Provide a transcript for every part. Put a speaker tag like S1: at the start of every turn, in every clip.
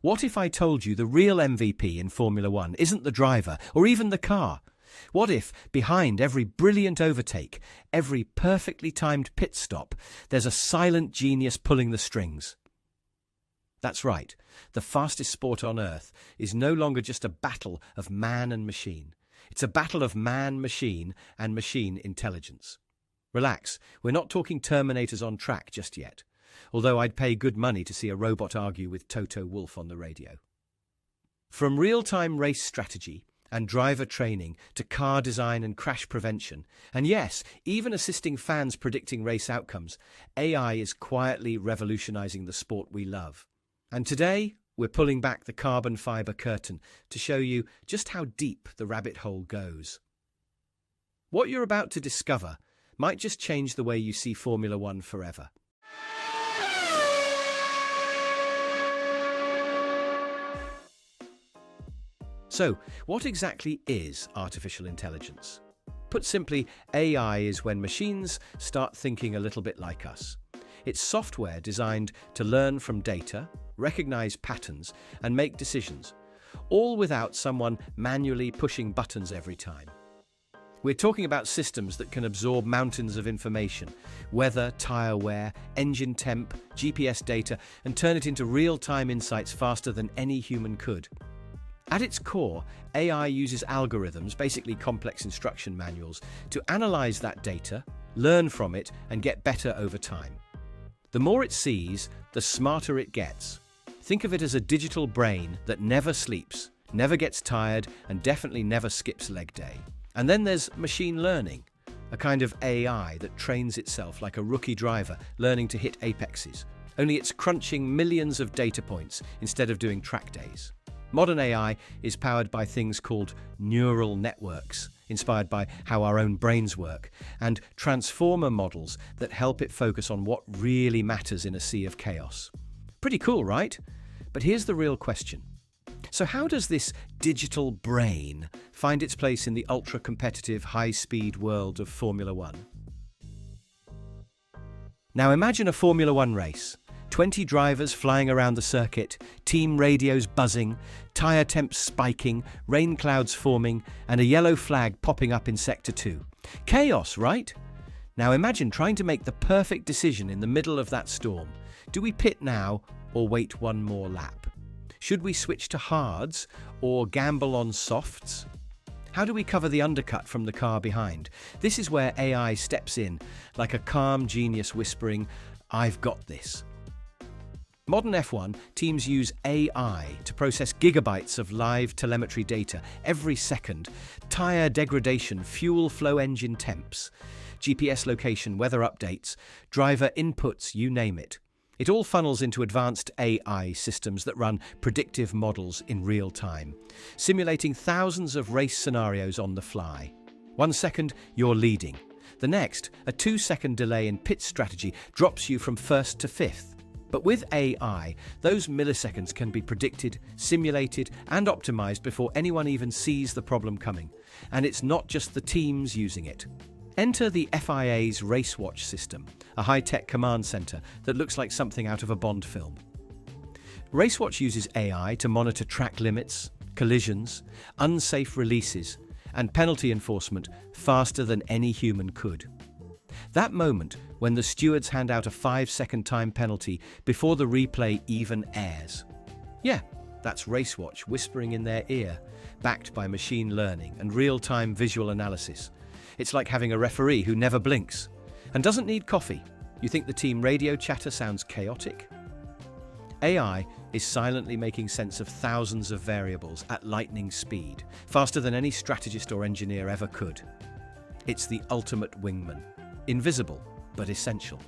S1: What if I told you the real MVP in Formula One isn't the driver or even the car? What if, behind every brilliant overtake, every perfectly timed pit stop, there's a silent genius pulling the strings? That's right. The fastest sport on Earth is no longer just a battle of man and machine. It's a battle of man, machine, and machine intelligence. Relax, we're not talking Terminators on track just yet, although I'd pay good money to see a robot argue with Toto Wolff on the radio. From real-time race strategy and driver training to car design and crash prevention, and yes, even assisting fans predicting race outcomes, AI is quietly revolutionizing the sport we love. And today, we're pulling back the carbon fiber curtain to show you just how deep the rabbit hole goes. What you're about to discover might just change the way you see Formula One forever. So, what exactly is artificial intelligence? Put simply, AI is when machines start thinking a little bit like us. It's software designed to learn from data, recognize patterns, and make decisions, all without someone manually pushing buttons every time. We're talking about systems that can absorb mountains of information, weather, tire wear, engine temp, GPS data, and turn it into real-time insights faster than any human could. At its core, AI uses algorithms, basically complex instruction manuals, to analyze that data, learn from it, and get better over time. The more it sees, the smarter it gets. Think of it as a digital brain that never sleeps, never gets tired, and definitely never skips leg day. And then there's machine learning, a kind of AI that trains itself like a rookie driver learning to hit apexes, only it's crunching millions of data points instead of doing track days. Modern AI is powered by things called neural networks, inspired by how our own brains work, and transformer models that help it focus on what really matters in a sea of chaos. Pretty cool, right? But here's the real question. So how does this digital brain find its place in the ultra-competitive, high-speed world of Formula One? Now imagine a Formula One race. 20 drivers flying around the circuit, team radios buzzing, tyre temps spiking, rain clouds forming, and a yellow flag popping up in Sector 2. Chaos, right? Now imagine trying to make the perfect decision in the middle of that storm. Do we pit now or wait one more lap? Should we switch to hards or gamble on softs? How do we cover the undercut from the car behind? This is where AI steps in, like a calm genius whispering, "I've got this." Modern F1 teams use AI to process gigabytes of live telemetry data every second, tyre degradation, fuel flow, engine temps, GPS location, weather updates, driver inputs, you name it. It all funnels into advanced AI systems that run predictive models in real time, simulating thousands of race scenarios on the fly. 1 second, you're leading. The next, a 2-second delay in pit strategy drops you from first to fifth. But with AI, those milliseconds can be predicted, simulated, and optimized before anyone even sees the problem coming. And it's not just the teams using it. Enter the FIA's RaceWatch system, a high-tech command center that looks like something out of a Bond film. RaceWatch uses AI to monitor track limits, collisions, unsafe releases, and penalty enforcement faster than any human could. That moment when the stewards hand out a 5-second time penalty before the replay even airs. Yeah, that's RaceWatch whispering in their ear, backed by machine learning and real-time visual analysis. It's like having a referee who never blinks and doesn't need coffee. You think the team radio chatter sounds chaotic? AI is silently making sense of thousands of variables at lightning speed, faster than any strategist or engineer ever could. It's the ultimate wingman. Invisible, but essential.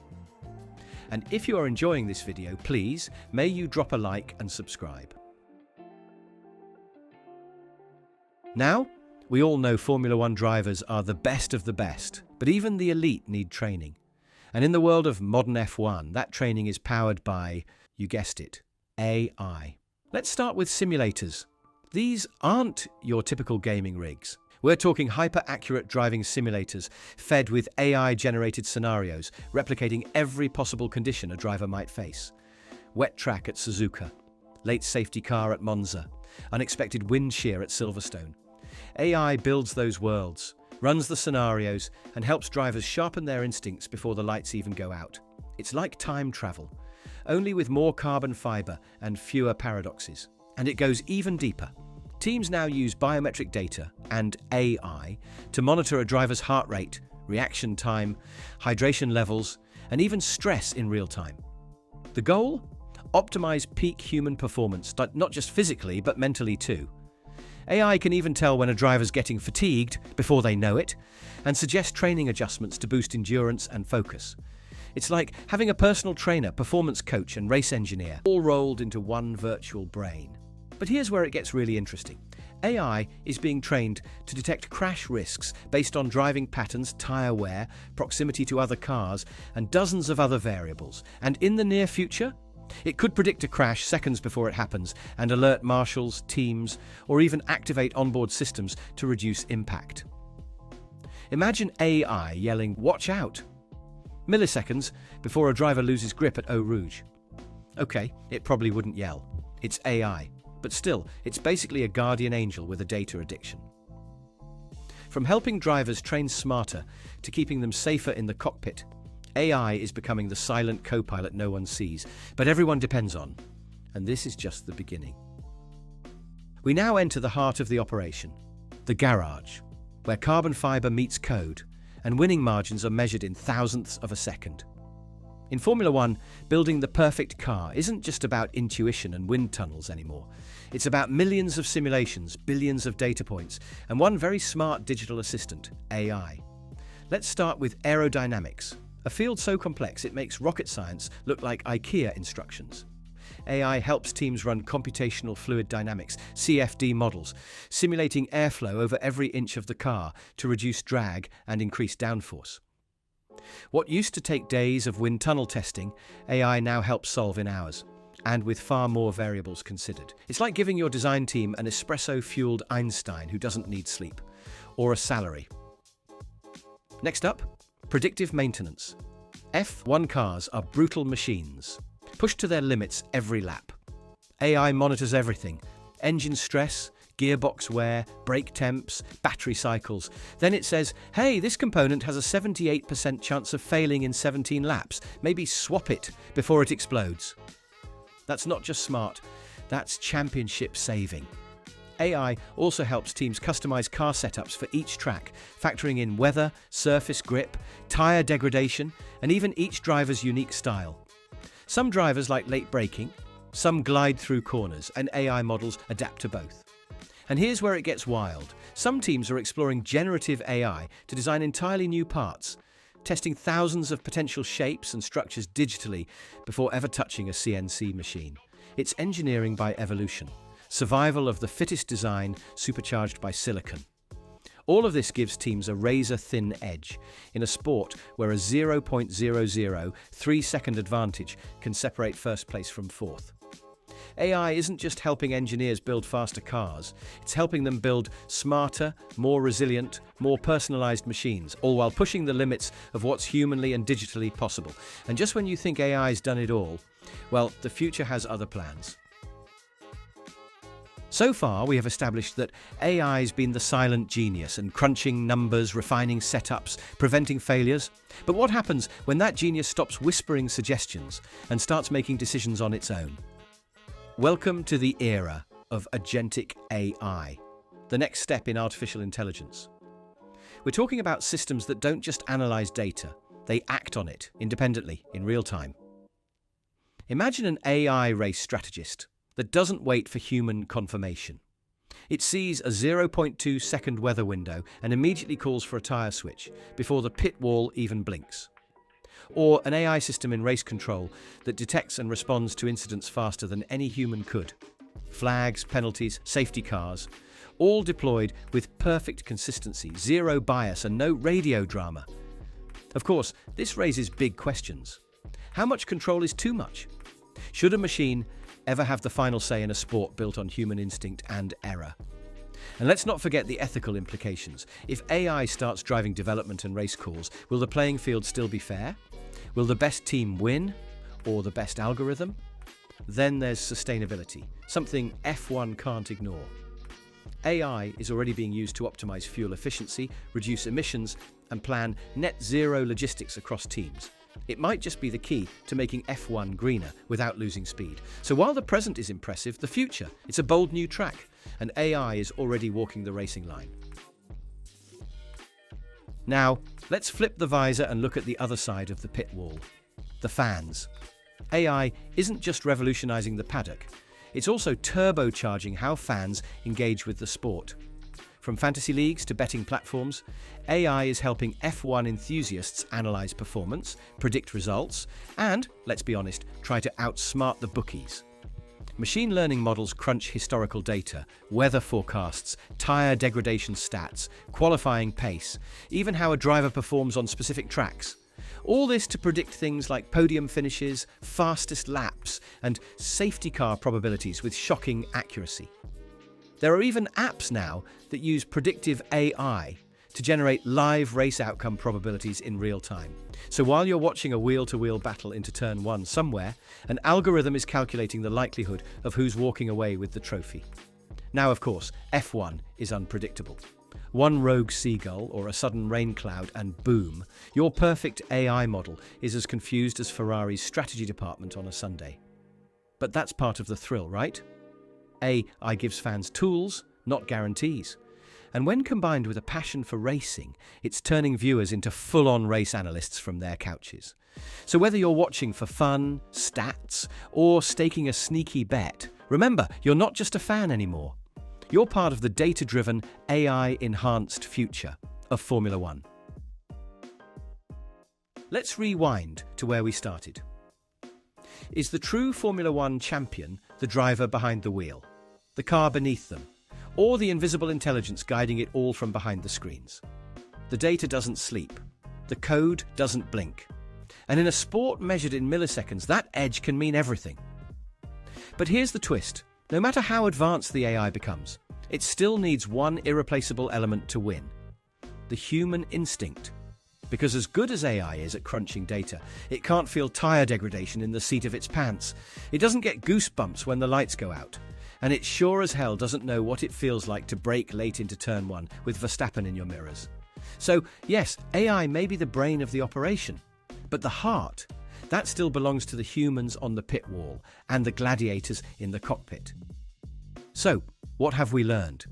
S1: And if you are enjoying this video, please, may you drop a like and subscribe. Now, we all know Formula One drivers are the best of the best, but even the elite need training. And in the world of modern F1, that training is powered by, you guessed it, AI. Let's start with simulators. These aren't your typical gaming rigs. We're talking hyper-accurate driving simulators fed with AI-generated scenarios, replicating every possible condition a driver might face. Wet track at Suzuka, late safety car at Monza, unexpected wind shear at Silverstone. AI builds those worlds, runs the scenarios, and helps drivers sharpen their instincts before the lights even go out. It's like time travel, only with more carbon fiber and fewer paradoxes. And it goes even deeper. Teams now use biometric data and AI to monitor a driver's heart rate, reaction time, hydration levels, and even stress in real time. The goal? Optimize peak human performance, not just physically, but mentally too. AI can even tell when a driver's getting fatigued before they know it, and suggest training adjustments to boost endurance and focus. It's like having a personal trainer, performance coach, and race engineer, all rolled into one virtual brain. But here's where it gets really interesting. AI is being trained to detect crash risks based on driving patterns, tyre wear, proximity to other cars, and dozens of other variables. And in the near future, it could predict a crash seconds before it happens and alert marshals, teams, or even activate onboard systems to reduce impact. Imagine AI yelling, "Watch out!" milliseconds before a driver loses grip at Eau Rouge. Okay, it probably wouldn't yell. It's AI. But still, it's basically a guardian angel with a data addiction. From helping drivers train smarter to keeping them safer in the cockpit, AI is becoming the silent co-pilot no one sees, but everyone depends on. And this is just the beginning. We now enter the heart of the operation, the garage, where carbon fiber meets code, and winning margins are measured in thousandths of a second. In Formula One, building the perfect car isn't just about intuition and wind tunnels anymore. It's about millions of simulations, billions of data points, and one very smart digital assistant, AI. Let's start with aerodynamics, a field so complex it makes rocket science look like IKEA instructions. AI helps teams run computational fluid dynamics, CFD models, simulating airflow over every inch of the car to reduce drag and increase downforce. What used to take days of wind tunnel testing, AI now helps solve in hours, and with far more variables considered. It's like giving your design team an espresso-fueled Einstein who doesn't need sleep, or a salary. Next up, predictive maintenance. F1 cars are brutal machines, pushed to their limits every lap. AI monitors everything: engine stress, gearbox wear, brake temps, battery cycles. Then it says, hey, this component has a 78% chance of failing in 17 laps. Maybe swap it before it explodes. That's not just smart, that's championship saving. AI also helps teams customize car setups for each track, factoring in weather, surface grip, tyre degradation, and even each driver's unique style. Some drivers like late braking, some glide through corners, and AI models adapt to both. And here's where it gets wild. Some teams are exploring generative AI to design entirely new parts, testing thousands of potential shapes and structures digitally before ever touching a CNC machine. It's engineering by evolution, survival of the fittest design supercharged by silicon. All of this gives teams a razor-thin edge in a sport where a 0.003-second advantage can separate first place from fourth. AI isn't just helping engineers build faster cars, it's helping them build smarter, more resilient, more personalized machines, all while pushing the limits of what's humanly and digitally possible. And just when you think AI's done it all, well, the future has other plans. So far, we have established that AI's been the silent genius and crunching numbers, refining setups, preventing failures. But what happens when that genius stops whispering suggestions and starts making decisions on its own? Welcome to the era of Agentic AI, the next step in artificial intelligence. We're talking about systems that don't just analyze data, they act on it independently in real time. Imagine an AI race strategist that doesn't wait for human confirmation. It sees a 0.2-second weather window and immediately calls for a tyre switch before the pit wall even blinks. Or an AI system in race control that detects and responds to incidents faster than any human could. Flags, penalties, safety cars, all deployed with perfect consistency, zero bias and no radio drama. Of course, this raises big questions. How much control is too much? Should a machine ever have the final say in a sport built on human instinct and error? And let's not forget the ethical implications. If AI starts driving development and race calls, will the playing field still be fair? Will the best team win, or the best algorithm? Then there's sustainability, something F1 can't ignore. AI is already being used to optimize fuel efficiency, reduce emissions, and plan net zero logistics across teams. It might just be the key to making F1 greener without losing speed. So while the present is impressive, the future, it's a bold new track, and AI is already walking the racing line. Now, let's flip the visor and look at the other side of the pit wall, the fans. AI isn't just revolutionizing the paddock, it's also turbocharging how fans engage with the sport. From fantasy leagues to betting platforms, AI is helping F1 enthusiasts analyze performance, predict results, and, let's be honest, try to outsmart the bookies. Machine learning models crunch historical data, weather forecasts, tyre degradation stats, qualifying pace, even how a driver performs on specific tracks. All this to predict things like podium finishes, fastest laps, and safety car probabilities with shocking accuracy. There are even apps now that use predictive AI to generate live race outcome probabilities in real time. So while you're watching a wheel-to-wheel battle into turn 1 somewhere, an algorithm is calculating the likelihood of who's walking away with the trophy. Now, of course, F1 is unpredictable. One rogue seagull or a sudden rain cloud and boom, your perfect AI model is as confused as Ferrari's strategy department on a Sunday. But that's part of the thrill, right? AI gives fans tools, not guarantees. And when combined with a passion for racing, it's turning viewers into full-on race analysts from their couches. So whether you're watching for fun, stats, or staking a sneaky bet, remember, you're not just a fan anymore. You're part of the data-driven, AI-enhanced future of Formula One. Let's rewind to where we started. Is the true Formula One champion the driver behind the wheel, the car beneath them, or the invisible intelligence guiding it all from behind the screens? The data doesn't sleep. The code doesn't blink. And in a sport measured in milliseconds, that edge can mean everything. But here's the twist. No matter how advanced the AI becomes, it still needs one irreplaceable element to win: the human instinct. Because as good as AI is at crunching data, it can't feel tyre degradation in the seat of its pants. It doesn't get goosebumps when the lights go out. And it sure as hell doesn't know what it feels like to brake late into turn 1 with Verstappen in your mirrors. So, yes, AI may be the brain of the operation, but the heart, that still belongs to the humans on the pit wall and the gladiators in the cockpit. So, what have we learned?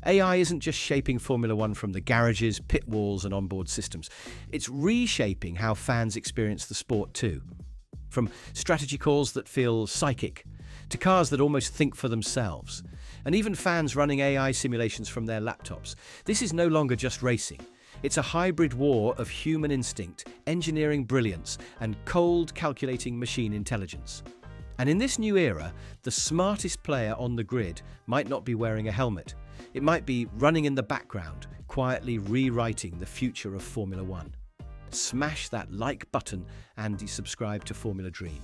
S1: AI isn't just shaping Formula One from the garages, pit walls, and onboard systems. It's reshaping how fans experience the sport too. From strategy calls that feel psychic, to cars that almost think for themselves, and even fans running AI simulations from their laptops. This is no longer just racing. It's a hybrid war of human instinct, engineering brilliance, and cold, calculating machine intelligence. And in this new era, the smartest player on the grid might not be wearing a helmet. It might be running in the background, quietly rewriting the future of Formula One. Smash that like button and subscribe to Formula Dream.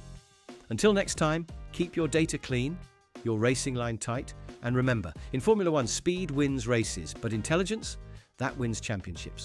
S1: Until next time, keep your data clean, your racing line tight, and remember, in Formula One, speed wins races, but intelligence, that wins championships.